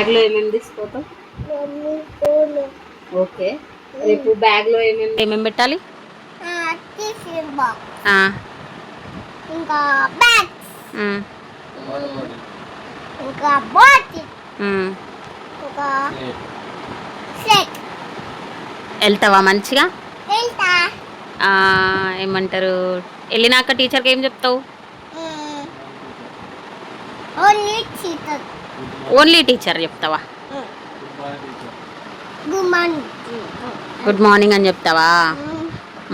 బ్యాగ్లో ఏమేమి తీసుకుపోతావు? ఓకే, రేపు బ్యాగ్లో ఏమేమి పెట్టాలి? ఇంకా బ్యాగ్స్, ఇంకా బాటిల్, ఇంకా సెట్. వెళ్తావా మంచిగా? వెళ్తా. ఏమంటారు, వెళ్ళినాక టీచర్కి ఏం చెప్తావు? ఓన్లీ టీచర్ చెప్తావా? గుడ్ మార్నింగ్ అని చెప్తావా?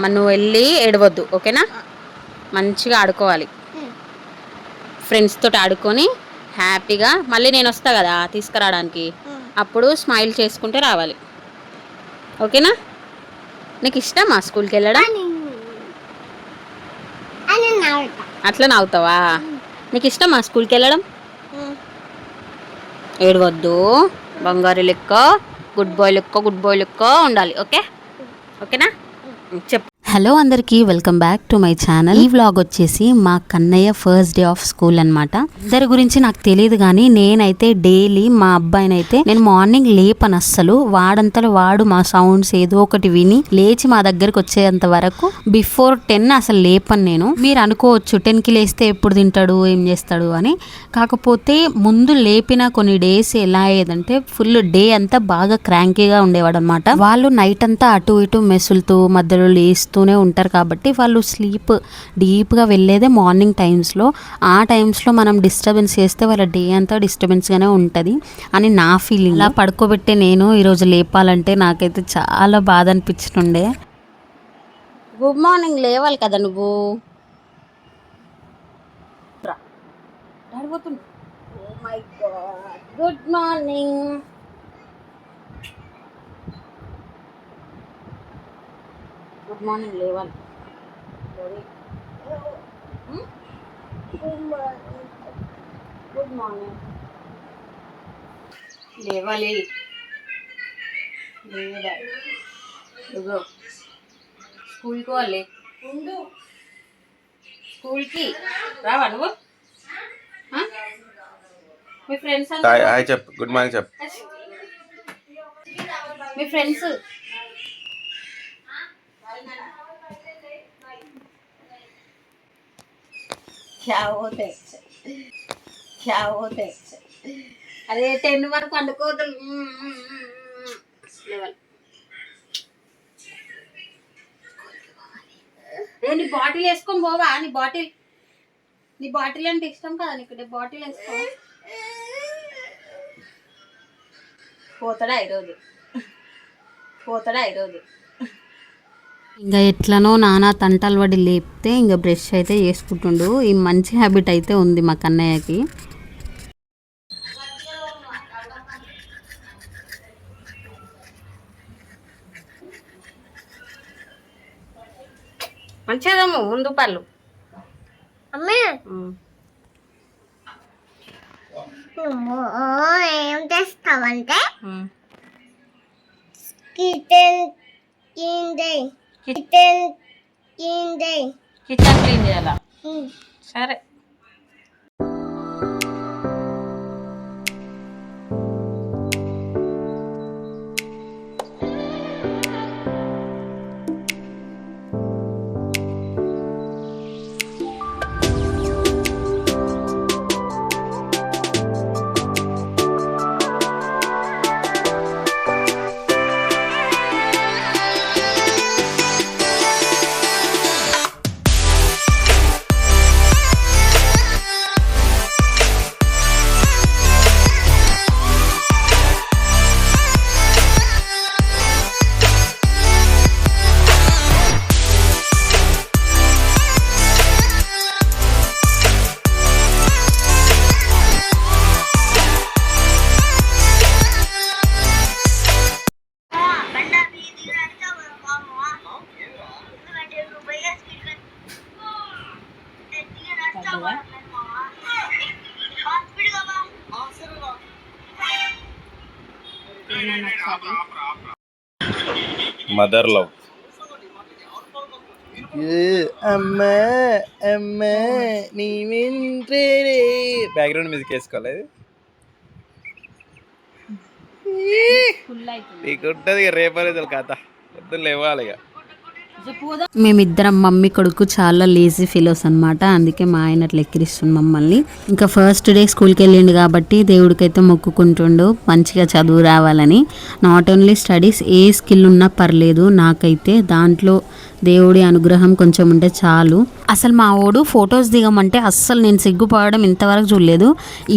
మరి నువ్వు వెళ్ళి ఏడవద్దు, ఓకేనా? మంచిగా ఆడుకోవాలి, ఫ్రెండ్స్ తోటి ఆడుకొని హ్యాపీగా. మళ్ళీ నేను వస్తా కదా తీసుకురావడానికి, అప్పుడు స్మైల్ చేసుకుంటే రావాలి, ఓకేనా? నీకు ఇష్టమా స్కూల్కి వెళ్ళడం? అట్లా నవ్వుతావా? నీకు ఇష్టమా స్కూల్కి వెళ్ళడం? ఏడవద్దు, బంగారు లెక్క, గుడ్ బాయ్ లెక్క ఉండాలి, ఓకేనా? చెప్పు. హలో అందరికీ, welcome back to my channel. ఈ వ్లాగ్ వచ్చేసి మా Kannayya first day of school అనమాట. ఇద్దరి గురించి నాకు తెలియదు కానీ నేనైతే డైలీ మా అబ్బాయిని అయితే నేను మార్నింగ్ లేపను అస్సలు. వాడంతలో వాడు మా సౌండ్స్ ఏదో ఒకటి విని లేచి మా దగ్గరకు వచ్చేంత వరకు బిఫోర్ 10 అసలు లేపను నేను. మీరు అనుకోవచ్చు 10కి లేస్తే ఎప్పుడు తింటాడు, ఏం చేస్తాడు అని. కాకపోతే ముందు లేపిన కొన్ని డేస్ ఎలా అయ్యేదంటే ఫుల్ డే అంతా బాగా క్రాంకీగా ఉండేవాడు అనమాట. వాళ్ళు నైట్ అంతా అటు ఇటు మెసులుతూ మధ్యలో లేస్తూనే ఉంటారు కాబట్టి వాళ్ళు స్లీప్ డీప్గా వెళ్ళేదే మార్నింగ్ టైమ్స్లో. ఆ టైమ్స్లో మనం డిస్టర్బెన్స్ చేస్తే వాళ్ళ డే అంతా డిస్టర్బెన్స్గానే ఉంటుంది అని నా ఫీలింగ్. అలా పడుకోబెట్టే నేను ఈరోజు లేపాలంటే నాకైతే చాలా బాధ అనిపించుండే. గుడ్ మార్నింగ్ లేవాలి కదా నువ్వు. Good morning. గుడ్ మార్నింగ్ లేవాలి. గుడ్ మార్నింగ్ లేవాలి. ఇగో స్కూల్కి పోవాలి. స్కూల్కి రావా నువ్వు? మీ ఫ్రెండ్స్ చెప్పు, గుడ్ మార్నింగ్ చెప్పు. మీ ఫ్రెండ్స్ क्या होते అదే 10 వరకు వండుకోవద్దు. నీ బాటిల్ వేసుకొని పోవా? నీ బాటిల్ అంటే ఇష్టం కదా నీకు, బాటిల్ వేసుకో. పోతాడా ఈరోజు? ఇంకా ఎట్లనో నానా తంటాలు పడి లేపితే ఇంకా బ్రష్ అయితే చేసుకుంటుండు. ఈ మంచి హ్యాబిట్ అయితే ఉంది మా కన్నయ్యకి. మంచిదమ్ము ముందు పళ్ళు. ఏం చేస్తావంటే కిచెన్ క్లీన్ చేయాలా? సరే. Mother love. అమ్మా నీ బ్యాక్గ్రౌండ్ మ్యూజిక్ వేసుకోలేదు. నీకు ఉంటుంది రేపనేది కథ పొద్దున్న లేవాలి ఇక. మేమిద్దరం మమ్మీ కొడుకు చాలా లేజీ ఫీలోస్ అనమాట. అందుకే మా ఆయన అట్లా ఎక్కిరిస్తుంది మమ్మల్ని. ఇంకా ఫస్ట్ డే స్కూల్కి వెళ్ళిండు కాబట్టి దేవుడికైతే మొక్కుకుంటుండు మంచిగా చదువు రావాలని. Not only studies, A skill ఉన్నా పర్లేదు, నాకైతే దాంట్లో దేవుడి అనుగ్రహం కొంచెం ఉంటే చాలు. అసలు మా వాడు ఫొటోస్ దిగమంటే అస్సలు నేను సిగ్గుపడడం ఇంతవరకు చూడలేదు.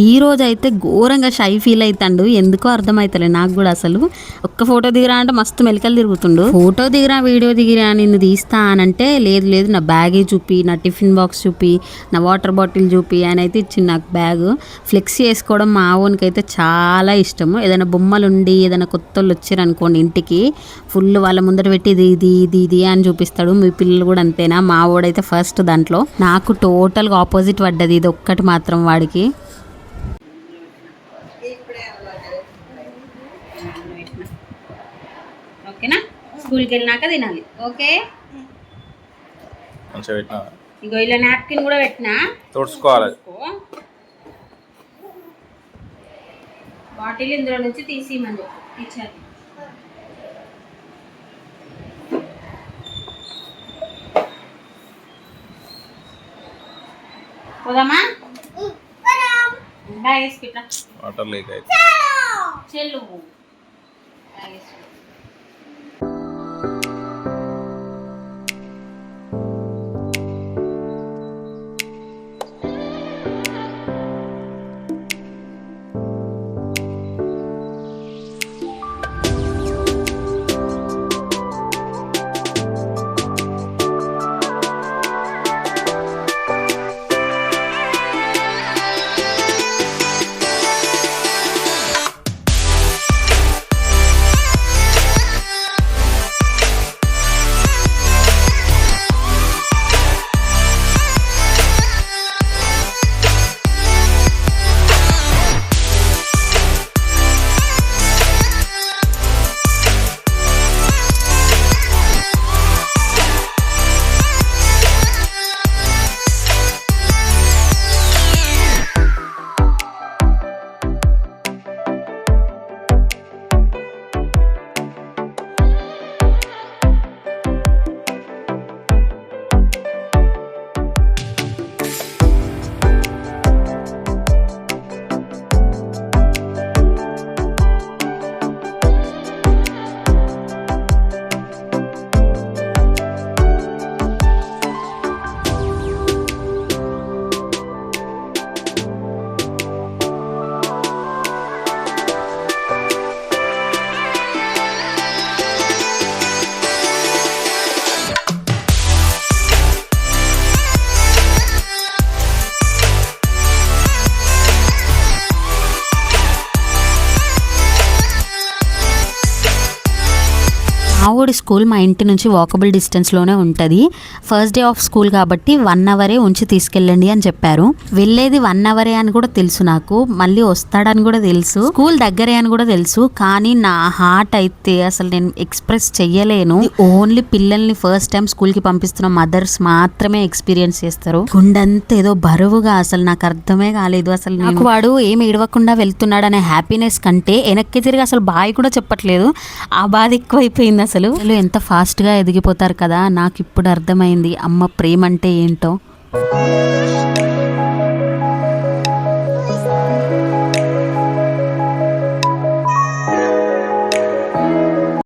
ఈ రోజు అయితే ఘోరంగా షై ఫీల్ అవుతాడు, ఎందుకో అర్థమవుతలే నాకు కూడా. అసలు ఒక్క ఫోటో దిగిరా అంటే మస్తు మెలికలు తిరుగుతుండు. ఫోటో దిగిరా వీడియో దిగిరా నిన్ను తీస్తా అనంటే లేదు లేదు నా బ్యాగే చూపి, నా టిఫిన్ బాక్స్ చూపి, నా వాటర్ బాటిల్ చూపి అని అయితే ఇచ్చింది నాకు బ్యాగ్. ఫ్లెక్స్ చేసుకోవడం మా ఓన్కైతే చాలా ఇష్టము. ఏదైనా బొమ్మలు ఉండి ఏదైనా కొత్త వాళ్ళు వచ్చారు అనుకోండి ఇంటికి, ఫుల్ వాళ్ళ ముందర పెట్టి ఇది అని చూపిస్తాడు. మీ పిల్లలు కూడా అంతేనా? మా వాడైతే ఫస్ట్ దాంట్లో. నాకు టోటల్గా ఆపోజిట్ పడ్డది ఇది ఒక్కటి మాత్రం వాడికి. ఓకేనా? స్కూల్కి వెళ్ళినాక తినాలి. ఓకే, మంచిగా పెట్టినా ఇగో ఇలా నాప్కిన్ కూడా పెట్టినా, తుడుచుకోవాలి. బాటిల్ ఇందులో నుంచి తీసిమని చెప్పు టీచర్. పోదామా? బ్యాగ్ వేసి పెట్టా. వాటర్ లీక్ అయితే చెల్లు బ్యాగ్ వేసి. మావోడి స్కూల్ మా ఇంటి నుంచి వాకబుల్ డిస్టెన్స్లోనే ఉంటుంది. ఫస్ట్ డే ఆఫ్ స్కూల్ కాబట్టి 1 అవరే ఉంచి తీసుకెళ్ళండి అని చెప్పారు. వెళ్ళేది 1 అవరే అని కూడా తెలుసు నాకు, మళ్ళీ వస్తాడని కూడా తెలుసు, స్కూల్ దగ్గరే అని కూడా తెలుసు. కానీ నా హార్ట్ అయితే అసలు నేను ఎక్స్ప్రెస్ చెయ్యలేను. ఓన్లీ పిల్లల్ని ఫస్ట్ టైం స్కూల్కి పంపిస్తున్న మదర్స్ మాత్రమే ఎక్స్పీరియన్స్ చేస్తారు. గుండంతా ఏదో బరువుగా అసలు నాకు అర్థమే కాలేదు. అసలు నాకు వాడు ఏమి ఏడవకుండా వెళ్తున్నాడు అనే హ్యాపీనెస్ కంటే వెనక్కి తిరిగి అసలు బాయ్ కూడా చెప్పట్లేదు, ఆ బాధ ఎక్కువైపోయింది. అసలు ఎంత ఫాస్ట్ గా ఎదిగిపోతారు కదా. నాకు ఇప్పుడు అర్థమైంది అమ్మ ప్రేమ అంటే ఏంటో.